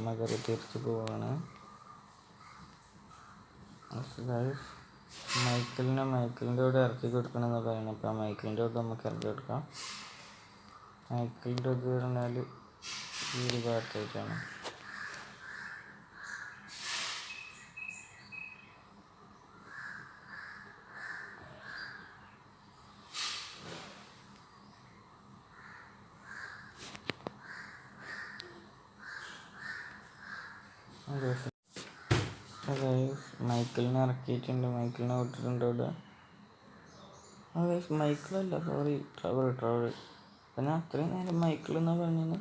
നമ്മൾ കയറി തിരിച്ചു പോവാണ്. മൈക്കിളിൻ്റെ കൂടെ ഇറക്കി കൊടുക്കണമെന്ന് പറയുന്നത്. അപ്പോൾ ആ മൈക്കിളിൻ്റെ കൂടെ നമുക്ക് ഇറക്കി കൊടുക്കാം. മൈക്കിളിൻ്റെ ഇത് പറഞ്ഞാൽ ഈ ഒരു ഭാഗത്തായിട്ടാണ്. മൈക്കിളിനെ ഇറക്കിയിട്ടുണ്ട്, മൈക്കിളിനെ വിട്ടിട്ടുണ്ട് ഇവിടെ. മൈക്കിളല്ല, സോറി, ട്രവർ. അപ്പം ഞാൻ അത്രയും നേരം മൈക്കിൾ എന്നാണ് പറഞ്ഞത്.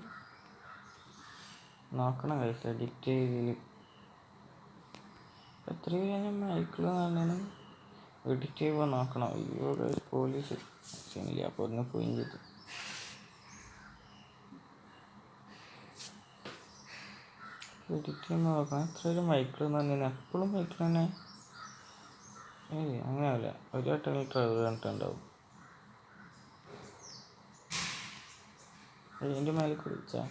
നോക്കണം കഴിച്ചു എഡിറ്റ് ചെയ്തതിൽ എത്രയും ഞാൻ മൈക്കിൾ എന്നാണ് എഡിറ്റ് ചെയ്യുമ്പോൾ നോക്കണം. അയ്യോ പോലീസ് സീനില്ല, അപ്പോൾ ഒന്ന് പോയി ചെയ്തു. എഡിറ്റ് ചെയ്യുമ്പോൾ നോക്കണം എത്രയും മൈക്കിൾ എന്ന് പറഞ്ഞാൽ എപ്പോഴും മൈക്കിൾ തന്നെ. അങ്ങനെയല്ല, ഒരു വട്ടം ട്രവർ കണ്ടിട്ടുണ്ടാവും. അതിൻ്റെ മേലെ കുടിച്ചാൽ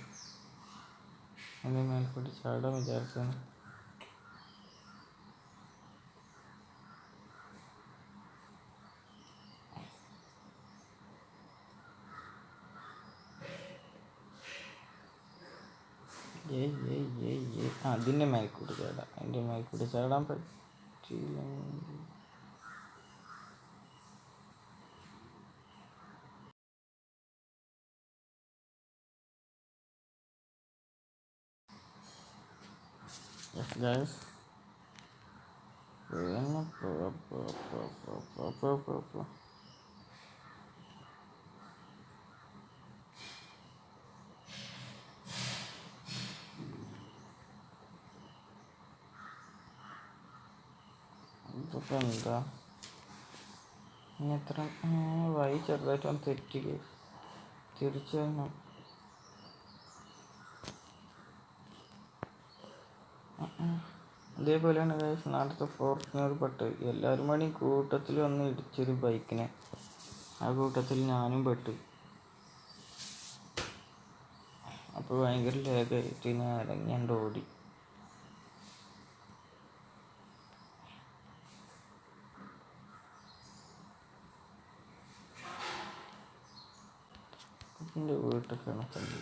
അതിൻ്റെ മേലെ കൂടി ചാടാൻ വിചാരിച്ചാണ്. അതിൻ്റെ മേൽക്കൂടി ചാടാം. അതിൻ്റെ മേൽക്കൂടി ചാടാൻ പറ്റില്ല. Yes guys, ഇതിപ്പോൾ എന്താ ഇനി എത്ര വഴി ചെറുതായിട്ടൊന്ന് തെറ്റിക്ക് തിരിച്ചു വരണം. ഇതേപോലെയാണ് ഗൈസ് നാട്ടിലത്തെ ഫോർച്യൂണർ പെട്ട്. എല്ലാവരും കൂടി കൂട്ടത്തിൽ വന്ന് ഇടിച്ചൊരു ബൈക്കിനെ. ആ കൂട്ടത്തിൽ ഞാനും പെട്ട്. അപ്പോൾ ഭയങ്കര ലേഖായിട്ട് ഞാൻ ഇറങ്ങിയാണ്ട് ഓടി. എൻ്റെ വീട്ടിലേക്കാണ് തല്ലി.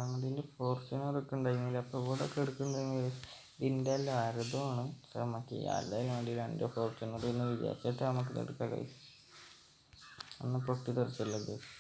അതിൻ്റെ ഫോർച്യൂണറൊക്കെ ഉണ്ടായിരുന്നില്ല. അപ്പോൾ ഇവിടെ ഒക്കെ എടുക്കുന്നുണ്ടെങ്കിൽ ഇതിൻ്റെ എല്ലാം അരുതമാണ്. നമുക്ക് എല്ലാവരും വേണ്ടി 2 ഫോർച്യൂണർ എന്ന് വിചാരിച്ചിട്ട് നമുക്കിത് എടുക്കാം കഴിയും. അന്ന് പൊട്ടി തെറിച്ചല്ലോ ഗൈസ്.